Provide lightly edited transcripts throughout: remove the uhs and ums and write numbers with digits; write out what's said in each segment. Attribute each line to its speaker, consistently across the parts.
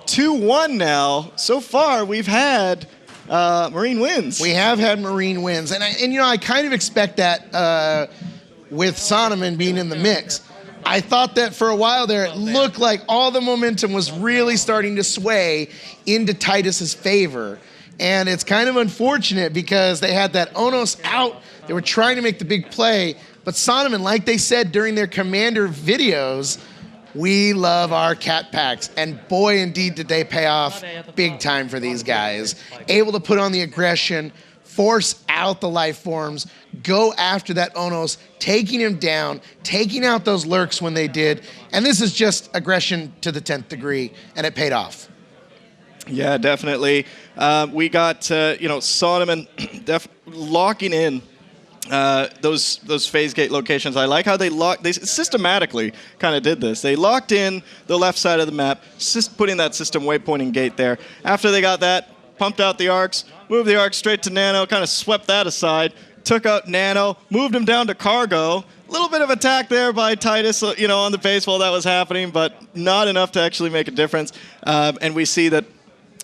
Speaker 1: 2-1 now. So far, we've had Marine wins.
Speaker 2: We have had Marine wins. And you know, I kind of expect that with Saunamen being in the mix. I thought that for a while there, it looked like all the momentum was really starting to sway into Titus's favor. And it's kind of unfortunate because they had that Onos out. They were trying to make the big play. But Saunamen, like they said during their commander videos, we love our cat packs. And boy, indeed, did they pay off big time for these guys. Able to put on the aggression, force out the life forms, go after that Onos, taking him down, taking out those lurks when they did. And this is just aggression to the 10th degree, and it paid off.
Speaker 1: Yeah, definitely. We got, Saunamen locking in those phase gate locations. I like how they systematically kind of did this. They locked in the left side of the map, putting that system waypointing gate there. After they got that, pumped out the arcs, moved the arc straight to Nano, kind of swept that aside, took out Nano, moved him down to Cargo. A little bit of attack there by Titus, on the base while that was happening, but not enough to actually make a difference. And we see that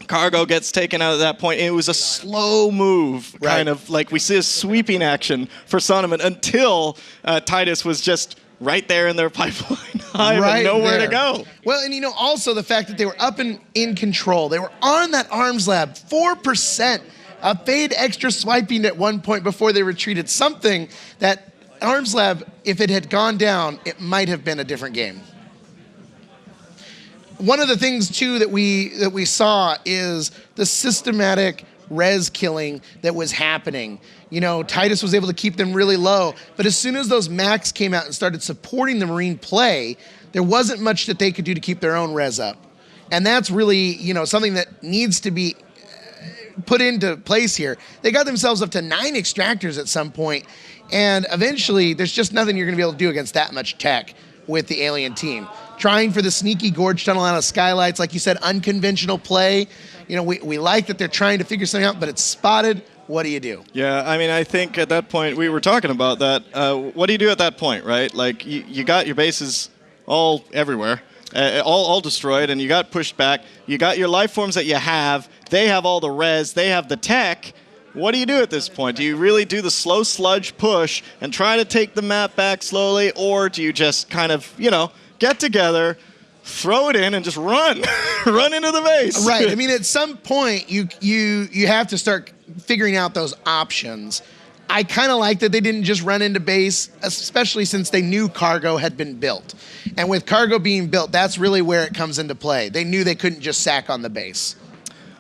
Speaker 1: Cargo gets taken out at that point. It was a slow move, kind of like we see a sweeping action for Saunamen until Titus was just right there in their pipeline. Right, and nowhere to go.
Speaker 2: Well, and also the fact that they were up and in control. They were on that arms lab, 4%. Fade extra swiping at one point before they retreated. Something that arms lab, if it had gone down, it might have been a different game. One of the things too that we saw is the systematic res killing that was happening. Titus was able to keep them really low, but as soon as those mechs came out and started supporting the Marine play, there wasn't much that they could do to keep their own res up. And that's really, something that needs to be put into place here. They got themselves up to 9 extractors at some point, and eventually there's just nothing you're going to be able to do against that much tech with the alien team. Trying for the sneaky gorge tunnel out of skylights, like you said, unconventional play. We like that they're trying to figure something out, but it's spotted. What do you do?
Speaker 1: Yeah, I mean, I think at that point, we were talking about that. What do you do at that point, right? Like, you got your bases all everywhere, all destroyed, and you got pushed back. You got your life forms that you have. They have all the res. They have the tech. What do you do at this point? Do you really do the slow sludge push and try to take the map back slowly, or do you just kind of, get together, throw it in, and just run, run into the base?
Speaker 2: Right. I mean, at some point, you have to start figuring out those options. I kind of like that they didn't just run into base, especially since they knew Cargo had been built. And with Cargo being built, that's really where it comes into play. They knew they couldn't just sack on the base.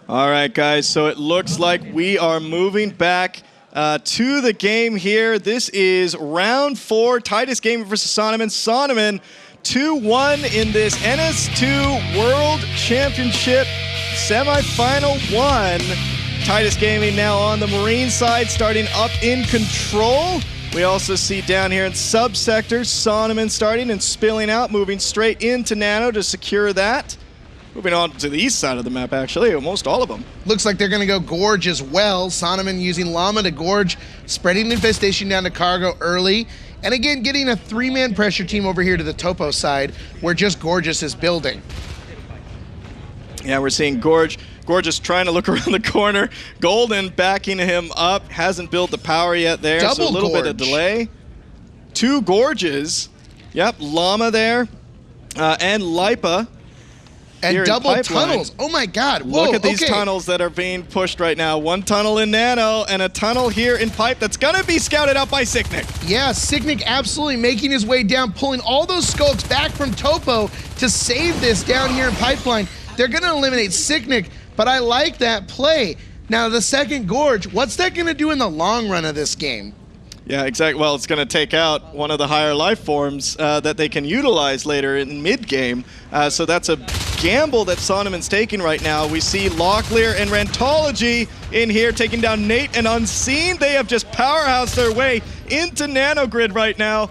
Speaker 1: All right, guys, so it looks like we are moving back to the game here. This is round 4, Titus Gaming versus Saunamen. Saunamen 2-1 in this NS2 World Championship semifinal 1. Titus Gaming now on the Marine side, starting up in control. We also see down here in subsectors, Saunamen starting and spilling out, moving straight into Nano to secure that. Moving on to the east side of the map, actually, almost all of them.
Speaker 2: Looks like they're going to go Gorge as well. Saunamen using Llama to Gorge, spreading the infestation down to Cargo early. And again, getting a 3-man pressure team over here to the Topo side, where just Gorgeous is building.
Speaker 1: Yeah, we're seeing Gorgeous trying to look around the corner. Golden backing him up. Hasn't built the power yet there,
Speaker 2: Double
Speaker 1: so a little bit of delay. 2 Gorges. Yep, Llama there. And Lipa.
Speaker 2: And double tunnels. Oh my God. Whoa,
Speaker 1: look at these tunnels that are being pushed right now. 1 tunnel in Nano and a tunnel here in Pipe that's going to be scouted out by Sicknick.
Speaker 2: Yeah, Sicknick absolutely making his way down, pulling all those skulks back from Topo to save this down here in Pipeline. They're going to eliminate Sicknick, but I like that play. Now, the second Gorge, what's that going to do in the long run of this game?
Speaker 1: Yeah, exactly. Well, it's going to take out one of the higher life forms that they can utilize later in mid-game. So that's a gamble that Saunamen's taking right now. We see Locklear and Rantology in here taking down Nate and Unseen. They have just powerhoused their way into Nanogrid right now.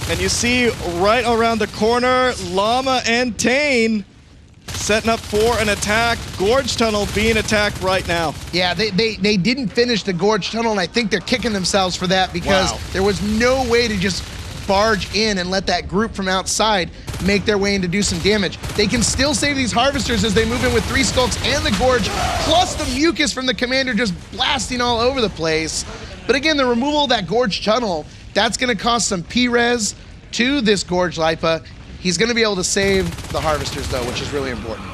Speaker 1: And you see right around the corner, Llama and Tane setting up for an attack. Gorge Tunnel being attacked right now.
Speaker 2: Yeah, they didn't finish the Gorge Tunnel, and I think they're kicking themselves for that because there was no way to just barge in and let that group from outside make their way in to do some damage. They can still save these Harvesters as they move in with 3 Skulks and the Gorge, plus the Mucus from the Commander just blasting all over the place. But again, the removal of that Gorge Tunnel, that's going to cost some P-Res to this Gorge Lipa. He's going to be able to save the Harvesters, though, which is really important.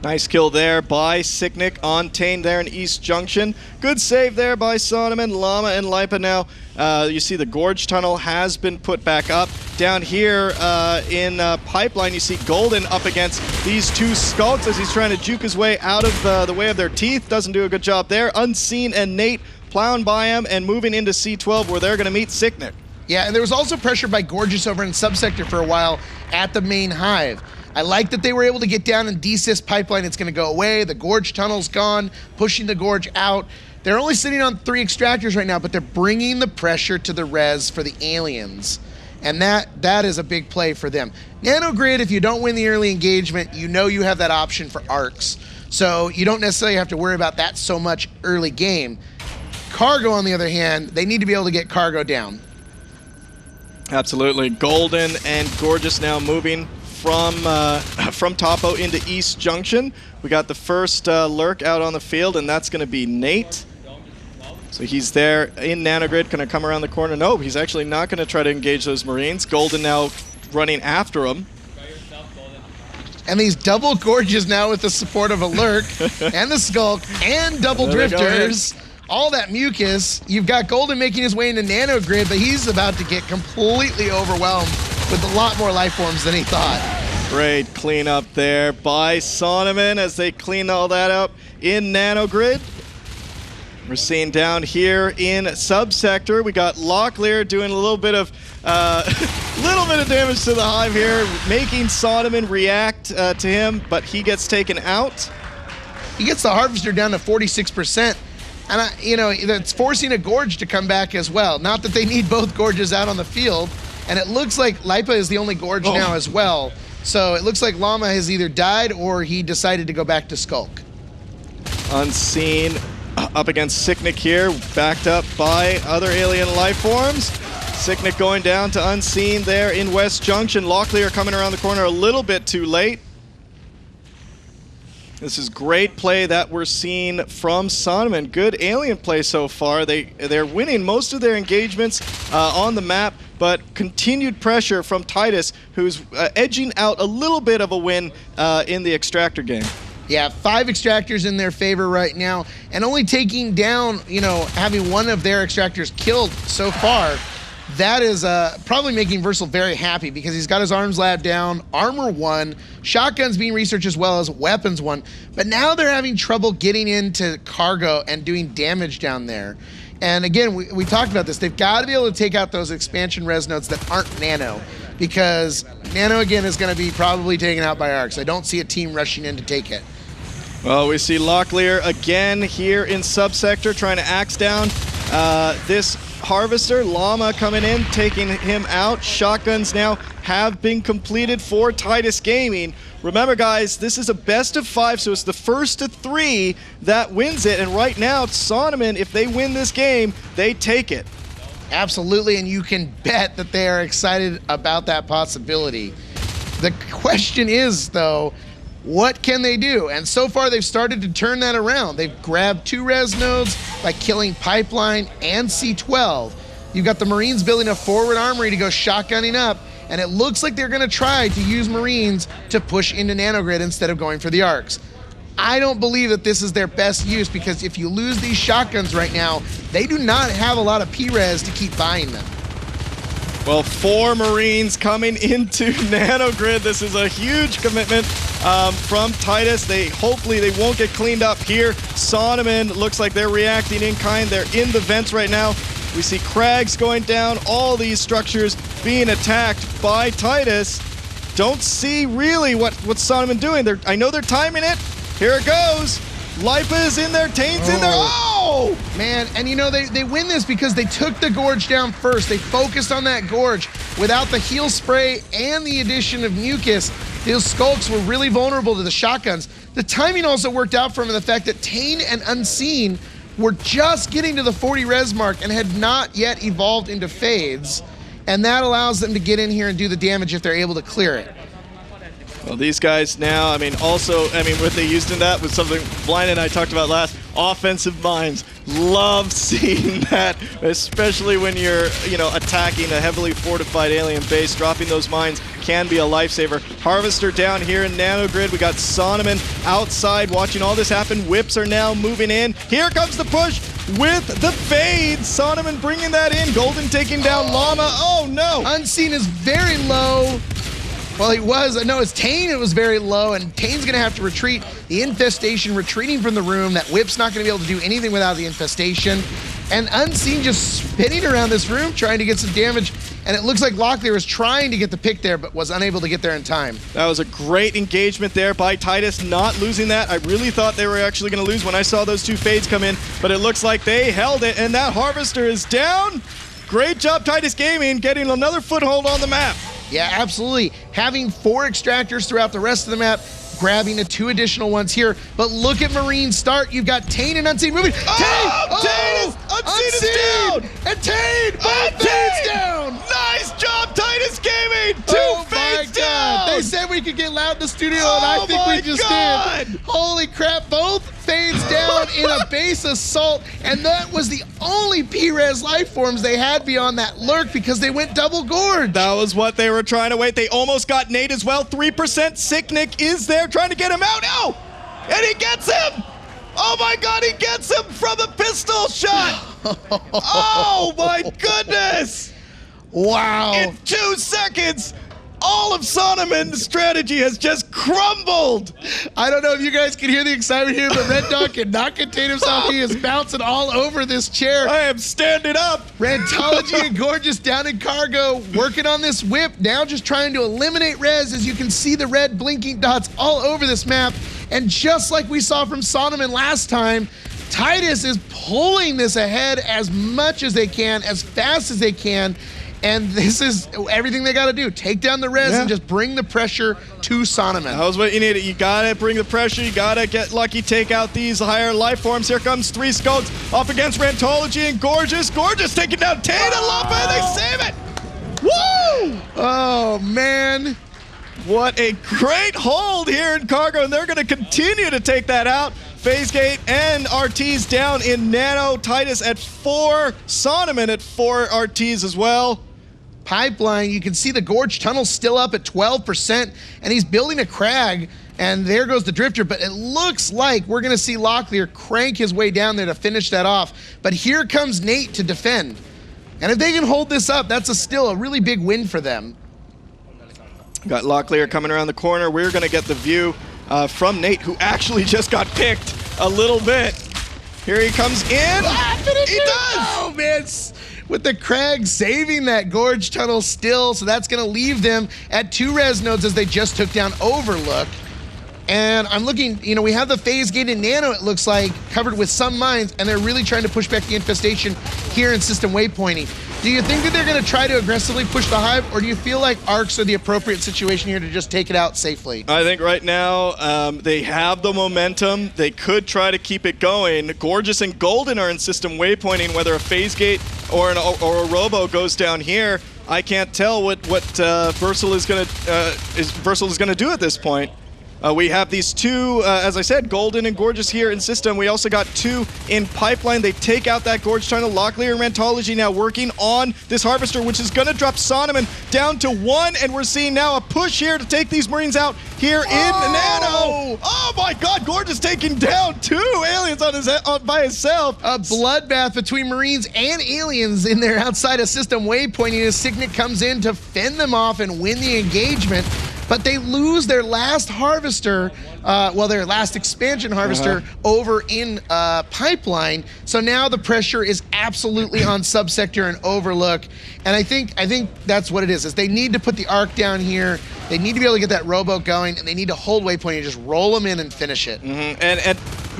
Speaker 1: Nice kill there by Sicknick on Tane there in East Junction. Good save there by Saunamen, Llama, and Lipa now. You see the Gorge Tunnel has been put back up. Down here in Pipeline, you see Golden up against these 2 Skulks as he's trying to juke his way out of the way of their teeth. Doesn't do a good job there. Unseen and Nate plowing by him and moving into C12 where they're going to meet Sicknick.
Speaker 2: Yeah, and there was also pressure by Gorgeous over in Subsector for a while at the main hive. I like that they were able to get down and desist Pipeline. It's going to go away. The Gorge Tunnel's gone, pushing the Gorge out. They're only sitting on 3 Extractors right now, but they're bringing the pressure to the res for the aliens. And that is a big play for them. Nanogrid, if you don't win the early engagement, you know you have that option for arcs. So you don't necessarily have to worry about that so much early game. Cargo, on the other hand, they need to be able to get Cargo down.
Speaker 1: Absolutely. Golden and Gorgeous now moving from Topo into East Junction. We got the first lurk out on the field, and that's going to be Nate. So he's there in Nanogrid, going to come around the corner. No, he's actually not going to try to engage those Marines. Golden now running after him.
Speaker 2: And these double Gorges now with the support of a lurk and the Skulk and double Drifters. All that Mucus. You've got Golden making his way into Nanogrid, but he's about to get completely overwhelmed with a lot more life forms than he thought.
Speaker 1: Great cleanup there by Saunamen as they clean all that up in Nanogrid. We're seeing down here in Subsector, we got Locklear doing a little bit of damage to the hive here, making Saunamen react to him, but he gets taken out.
Speaker 2: He gets the Harvester down to 46%. And, that's forcing a Gorge to come back as well. Not that they need both Gorges out on the field. And it looks like Lipa is the only Gorge now as well. So it looks like Llama has either died or he decided to go back to Skulk.
Speaker 1: Unseen up against Sicknick here, backed up by other alien life forms. Sicknick going down to Unseen there in West Junction. Locklear coming around the corner a little bit too late. This is great play that we're seeing from Saunamen. Good alien play so far. They're winning most of their engagements on the map, but continued pressure from Titus, who's edging out a little bit of a win in the Extractor game.
Speaker 2: Yeah, 5 Extractors in their favor right now, and only taking down, having one of their Extractors killed so far. That is probably making Versal very happy because he's got his arms lab down, armor 1, shotguns being researched as well as weapons 1. But now they're having trouble getting into cargo and doing damage down there. And again, we talked about this. They've got to be able to take out those expansion res nodes that aren't Nano, because Nano again is going to be probably taken out by arcs. I don't see a team rushing in to take it.
Speaker 1: Well, we see Locklear again here in Subsector trying to axe down this Harvester. Llama coming in, taking him out. Shotguns now have been completed for Titus Gaming. Remember, guys, this is a best of 5, so it's the first of 3 that wins it. And right now, Saunamen, if they win this game, they take it.
Speaker 2: Absolutely, and you can bet that they are excited about that possibility. The question is, though, what can they do? And so far, they've started to turn that around. They've grabbed 2 res nodes by killing Pipeline and C12. You've got the Marines building a forward armory to go shotgunning up, and it looks like they're going to try to use Marines to push into Nanogrid instead of going for the arcs. I don't believe that this is their best use, because if you lose these shotguns right now, they do not have a lot of P-res to keep buying them.
Speaker 1: Well, 4 Marines coming into Nanogrid. This is a huge commitment from Titus. Hopefully they won't get cleaned up here. Saunamen looks like they're reacting in kind. They're in the vents right now. We see Crags going down, all these structures being attacked by Titus. Don't see really what Saunamen doing. I know they're timing it. Here it goes. Lipa is in there, Tane's in there. Oh!
Speaker 2: Man, and they win this because they took the Gorge down first. They focused on that Gorge. Without the heal spray and the addition of Mucus, those Skulks were really vulnerable to the shotguns. The timing also worked out for them in the fact that Tane and Unseen were just getting to the 40 res mark and had not yet evolved into Fades. and that allows them to get in here and do the damage if they're able to clear it.
Speaker 1: Well, these guys now, what they used in that was something Blind and I talked about last. Offensive minds. Love seeing that, especially when you're, attacking a heavily fortified alien base. Dropping those mines can be a lifesaver. Harvester down here in Nanogrid. We got Saunamen outside watching all this happen. Whips are now moving in. Here comes the push with the fade. Saunamen bringing that in. Golden taking down Llama. Oh, no.
Speaker 2: Unseen is very low. Well, he was. No, it's Tane. It was very low, and Tane's going to have to retreat. The infestation retreating from the room. That Whip's not going to be able to do anything without the infestation. And Unseen just spinning around this room trying to get some damage. And it looks like Locklear was trying to get the pick there, but was unable to get there in time.
Speaker 1: That was a great engagement there by Titus, not losing that. I really thought they were actually going to lose when I saw those two fades come in, but it looks like they held it, and that Harvester is down. Great job, Titus Gaming, getting another foothold on the map.
Speaker 2: Yeah, absolutely. Having 4 extractors throughout the rest of the map, grabbing the 2 additional ones here. But look at Marine start. You've got Tane and Unseen moving.
Speaker 1: Unseen is down!
Speaker 2: And Tane! Both fades down!
Speaker 1: Nice job, Titus Gaming! 2 fades down!
Speaker 2: They said we could get loud in the studio, and I think we just did. Holy crap, both fades down in a base assault, and that was the only P-Res life forms they had beyond that lurk because they went double gorge.
Speaker 1: That was what they were trying to wait. They almost got Nate as well. 3% Sicknick is there trying to get him out. No! And he gets him! Oh my god, he gets him from the pistol shot! Oh my goodness!
Speaker 2: Wow.
Speaker 1: In 2 seconds, all of Saunamen's strategy has just crumbled.
Speaker 2: I don't know if you guys can hear the excitement here, but Red Dog cannot contain himself. He is bouncing all over this chair.
Speaker 1: I am standing up.
Speaker 2: Rantology and Gorgeous down in cargo, working on this whip, now just trying to eliminate res. As you can see the red blinking dots all over this map. And just like we saw from Saunamen last time, Titus is pulling this ahead as much as they can, as fast as they can. And this is everything they got to do. Take down the res and just bring the pressure to Saunamen.
Speaker 1: That was what you needed. You got to bring the pressure. You got to get lucky, take out these higher life forms. Here comes 3 Skulks off against Rantology and Gorgeous. Gorgeous taking down Tane and Lumpa, and they save it. Woo!
Speaker 2: Oh, man.
Speaker 1: What a great hold here in cargo, and they're going to continue to take that out. FazeGate and RTs down in Nano. Titus at 4. Saunamen at 4 RTs as well.
Speaker 2: Pipeline, you can see the Gorge Tunnel still up at 12%, and he's building a crag, and there goes the Drifter, but it looks like we're going to see Locklear crank his way down there to finish that off. But here comes Nate to defend. And if they can hold this up, that's still a really big win for them.
Speaker 1: Got Locklear coming around the corner. We're going to get the view from Nate, who actually just got picked a little bit. Here he comes in. He does!
Speaker 2: Oh, man. With the Crag saving that Gorge Tunnel still, so that's going to leave them at 2 res nodes as they just took down Overlook. And I'm looking, we have the FazeGate and Nano, it looks like, covered with some mines, and they're really trying to push back the infestation here in system waypointing. Do you think that they're going to try to aggressively push the Hive, or do you feel like arcs are the appropriate situation here to just take it out safely?
Speaker 1: I think right now they have the momentum. They could try to keep it going. Gorgeous and Golden are in system waypointing, whether a FazeGate or a Robo goes down here. I can't tell what Versal is going to do at this point. We have these 2, as I said, Golden and Gorgeous here in system. We also got 2 in pipeline. They take out that Gorge Tunnel. Locklear and Rantology now working on this Harvester, which is going to drop Saunamen down to 1. And we're seeing now a push here to take these Marines out here in Nano. Oh my god, Gorgeous taking down 2 aliens by himself.
Speaker 2: A bloodbath between Marines and aliens in there outside of system waypointing as Signet comes in to fend them off and win the engagement. But they lose their last Harvester, their last expansion Harvester over in Pipeline. So now the pressure is absolutely on Subsector and Overlook. And I think that's what it is they need to put the arc down here. They need to be able to get that Robo going, and they need to hold waypoint and just roll them in and finish it.
Speaker 1: And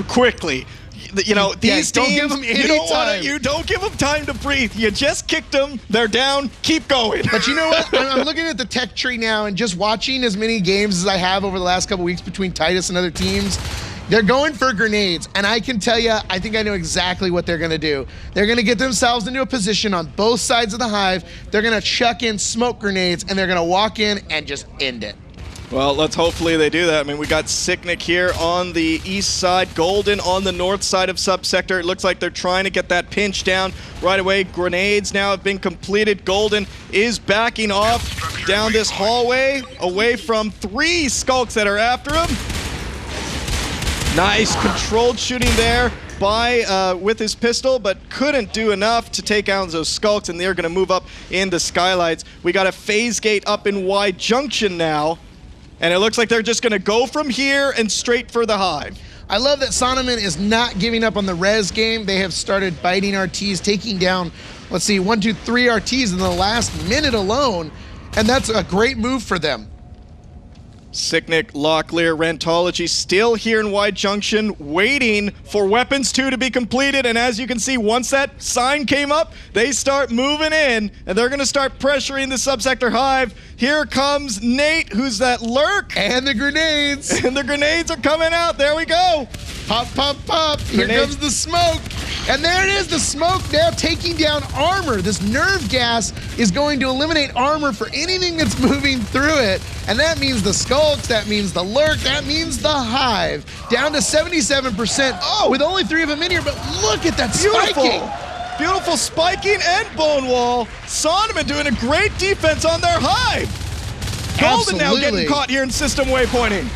Speaker 1: quickly. These teams,
Speaker 2: don't give them any time.
Speaker 1: You don't give them time to breathe. You just kicked them. They're down. Keep going.
Speaker 2: But you know what? I'm looking at the tech tree now and just watching as many games as I have over the last couple weeks between Titus and other teams. They're going for grenades, and I can tell you, I think I know exactly what they're going to do. They're going to get themselves into a position on both sides of the hive. They're going to chuck in smoke grenades, and they're going to walk in and just end it.
Speaker 1: Well, let's hopefully they do that. I mean, we got Sicknick here on the east side, Golden on the north side of subsector. It looks like they're trying to get that pinch down right away. Grenades now have been completed. Golden is backing off down this hallway away from 3 skulks that are after him. Nice controlled shooting there by with his pistol, but couldn't do enough to take out those skulks, and they're going to move up in the skylights. We got a phase gate up in Y Junction now, and it looks like they're just going to go from here and straight for the hive.
Speaker 2: I love that Saunamen is not giving up on the res game. They have started biting RTs, taking down, let's see, 1, 2, 3 RTs in the last minute alone, and that's a great move for them.
Speaker 1: Sicknick, Locklear, Rentology still here in Y Junction, waiting for Weapons 2 to be completed. And as you can see, once that sign came up, they start moving in, and they're going to start pressuring the subsector hive. Here comes Nate, who's that lurk.
Speaker 2: And the grenades.
Speaker 1: And the grenades are coming out. There we go.
Speaker 2: Pop, pop, pop. Here comes the smoke. And there it is, the smoke now taking down armor. This nerve gas is going to eliminate armor for anything that's moving through it. And that means the skulks, that means the lurk, that means the hive. Down to 77% with only 3 of them in here, but look at that spiking.
Speaker 1: Beautiful spiking and bone wall. Saunamen doing a great defense on their hive. Golden now getting caught here in system waypointing.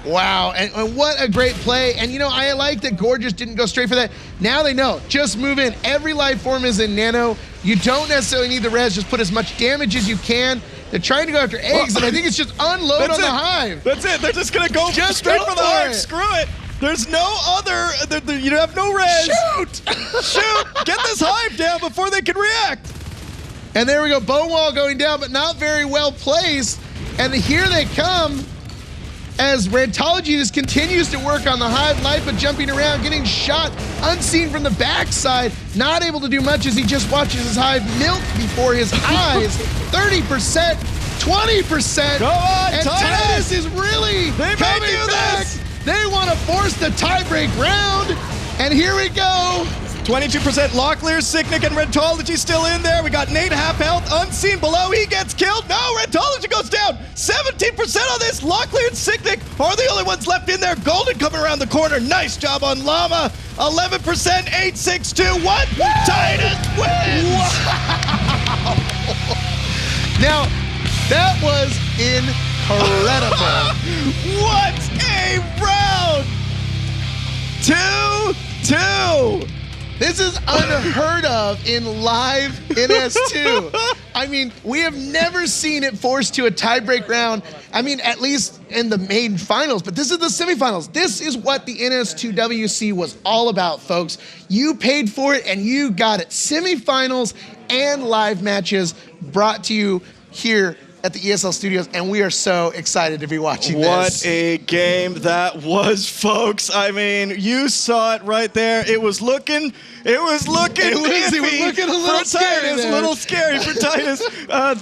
Speaker 2: Wow, and what a great play. And you know, I like that Gorgeous didn't go straight for that. Now they know, just move in. Every life form is in nano. You don't necessarily need the res, just put as much damage as you can. They're trying to go after eggs, and I think it's just unload on the hive.
Speaker 1: That's it, they're just gonna go straight for the hive, screw it. There's no other, you have no res.
Speaker 2: Shoot!
Speaker 1: Shoot, get this hive down before they can react.
Speaker 2: And there we go, bone wall going down, but not very well placed. And here they come. As Rantology just continues to work on the hive, Lipa jumping around, getting shot, unseen from the backside, not able to do much as he just watches his hive melt before his eyes. 30%, 20%.
Speaker 1: Go on,
Speaker 2: and Titus is really coming back. They want to force the tiebreak round, and here we go.
Speaker 1: 22% Locklear, Sicknick, and Rentology still in there. We got Nate half health, unseen below. He gets killed. No, Rentology goes down. 17% on this. Locklear and Sicknick are the only ones left in there. Golden coming around the corner. Nice job on Llama. 11%, 8, 6, 2, 1. Titus wins.
Speaker 2: Wow. Now, that was incredible.
Speaker 1: What a round. 2-2.
Speaker 2: This is unheard of in live NS2. I mean, we have never seen it forced to a tiebreak round. I mean, at least in the main finals, but this is the semifinals. This is what the NS2WC was all about, folks. You paid for it and you got it. Semifinals and live matches brought to you here at the ESL Studios, and we are so excited to be watching this.
Speaker 1: What a game that was, folks. I mean, you saw it right there. It was looking iffy
Speaker 2: a little scary
Speaker 1: Titus. A little scary for Titus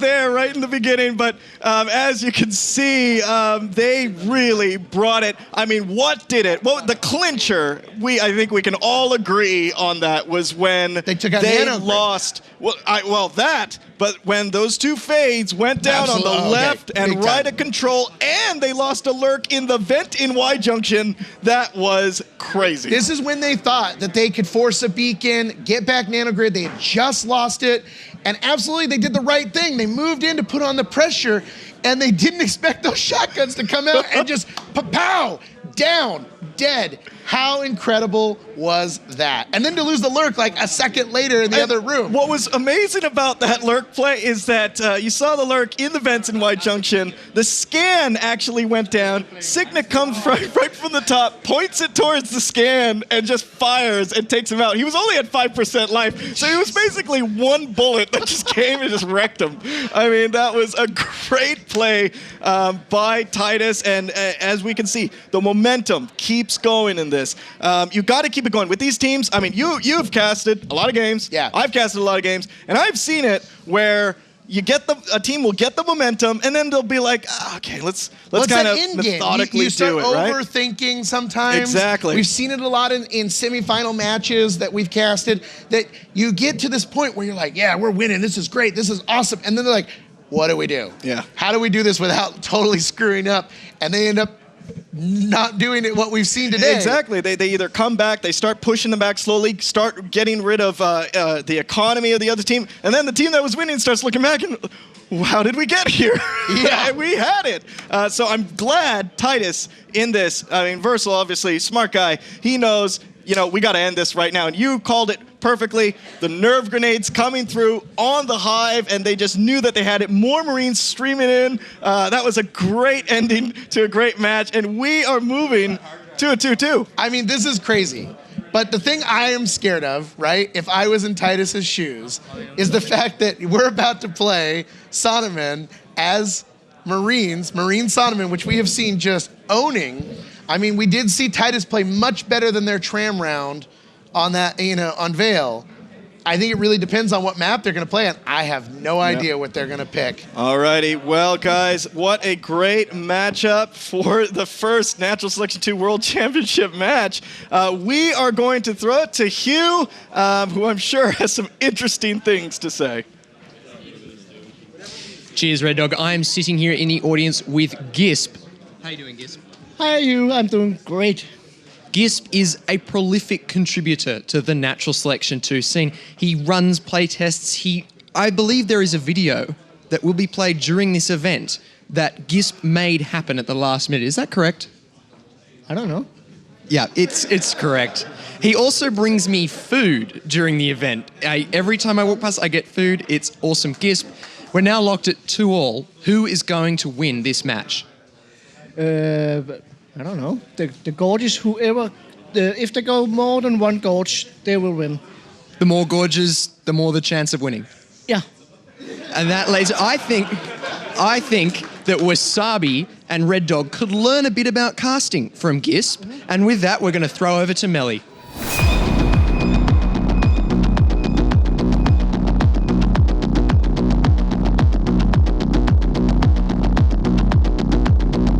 Speaker 1: there right in the beginning. But as you can see, they really brought it. I mean, what did it? Well, the clincher, I think we can all agree on that, was when
Speaker 2: they took out
Speaker 1: they
Speaker 2: Nano.
Speaker 1: lost. But when those 2 fades went down on the left and right of control, and they lost a lurk in the vent in Y Junction, that was crazy.
Speaker 2: This is when they thought that they could force a beacon, get back nanogrid. They had just lost it, and absolutely they did the right thing. They moved in to put on the pressure, and they didn't expect those shotguns to come out and just pow, down, dead. How incredible was that? And then to lose the lurk like a second later in the other room.
Speaker 1: What was amazing about that lurk play is that you saw the lurk in the vents in Y Junction. The scan actually went down. Sicknick comes right from the top, points it towards the scan, and just fires and takes him out. He was only at 5% life, so he was basically 1 bullet that just came and just wrecked him. I mean, that was a great play by Titus, and as we can see, the momentum keeps going in this. You got to keep it going with these teams. I mean, you've casted a lot of games.
Speaker 2: Yeah.
Speaker 1: I've casted a lot of games, and I've seen it where a team will get the momentum, and then they'll be like, okay, let's kind of methodically
Speaker 2: you start
Speaker 1: do it, right?
Speaker 2: overthinking sometimes.
Speaker 1: Exactly.
Speaker 2: We've seen it a lot in semifinal matches that we've casted, that you get to this point where you're like, yeah, we're winning. This is great. This is awesome. And then they're like, what do we do?
Speaker 1: Yeah.
Speaker 2: How do we do this without totally screwing up? And they end up not doing it what we've seen today.
Speaker 1: Exactly. They either come back, they start pushing them back slowly, start getting rid of the economy of the other team, and then the team that was winning starts looking back and, how did we get here?
Speaker 2: Yeah.
Speaker 1: We had it. So I'm glad Titus in this, I mean, Versal, obviously, smart guy, he knows, we got to end this right now. And you called it perfectly. The nerve grenades coming through on the Hive, and they just knew that they had it. More Marines streaming in. That was a great ending to a great match, and we are moving to a 2-2.
Speaker 2: I mean, this is crazy. But the thing I am scared of, right, if I was in Titus's shoes, is the fact that we're about to play Saunamen as Marines, Marine Saunamen, which we have seen just owning. I mean, we did see Titus play much better than their tram round on that, on Vale. I think it really depends on what map they're going to play on. I have no idea what they're going to pick.
Speaker 1: Alrighty, well, guys, what a great matchup for the first Natural Selection 2 World Championship match. We are going to throw it to Hugh, who I'm sure has some interesting things to say.
Speaker 3: Cheers, Red Dog. I am sitting here in the audience with Gisp. How you doing, Gisp?
Speaker 4: Hi, you. I'm doing great.
Speaker 3: Gisp is a prolific contributor to the Natural Selection 2 scene. He runs playtests. I believe there is a video that will be played during this event that Gisp made happen at the last minute. Is that correct?
Speaker 4: I don't know.
Speaker 3: Yeah, it's correct. He also brings me food during the event. Every time I walk past, I get food. It's awesome. Gisp, we're now locked at 2-2. Who is going to win this match?
Speaker 4: I don't know. The gorges, whoever, if they go more than one gorge, they will win.
Speaker 3: The more gorges, the more the chance of winning.
Speaker 4: Yeah.
Speaker 3: And that lays. I think that Wasabi and Red Dog could learn a bit about casting from Gisp. And with that, we're going to throw over to Melly.